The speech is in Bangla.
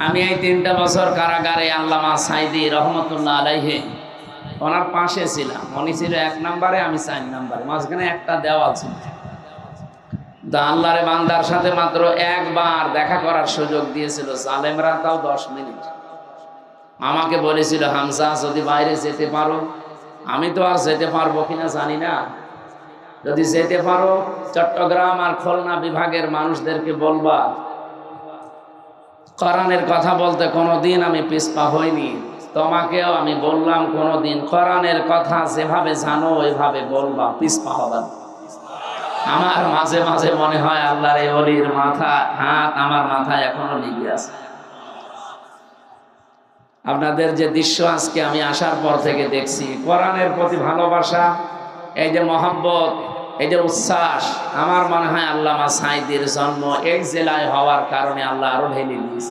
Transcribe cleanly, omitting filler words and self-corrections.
আমি এই 3টা বছর কারাগারে আল্লামা সাইদি রহমতুল্লাহ আলাইহি ওনার পাশে ছিলাম। উনি ছিল 1 নম্বরে, আমি 4 নম্বরে, মাঝখানে একটা দেওয়াল ছিল। আল্লাহর বান্দার সাথে মাত্র একবার দেখা করার সুযোগ দিয়েছিল জালেমরা, তাও 10 মিনিট। আমাকে বলেছিল, হামজা যদি বাইরে যেতে পারো, আমি তো আর যেতে পারবো কিনা জানি না, যদি যেতে পারো চট্টগ্রাম আর খুলনা বিভাগের মানুষদেরকে বলবা কোরআনের কথা বলতে কোনোদিন আমি পিছপা হইনি। তোমাকেও আমি বললাম কোনোদিন কোরআনের কথা যেভাবে জানো ওইভাবে বলবা, পিছপা হবা। আমার মাঝে মাঝে মনে হয় আল্লাহর এই ওলির মাথা হাত আমার মাথায় এখনো লেগে আছে। আপনাদের যে দৃশ্য আজকে আমি আসার পর থেকে দেখছি, কোরআনের প্রতি ভালোবাসা, এই যে মহব্বত, এই যে উচ্ছ্বাস, আমার মনে হয় আল্লামা সাইদির জন্ম এই জেলায় হওয়ার কারণে আল্লাহ আরো ঢেলে দিয়েছে।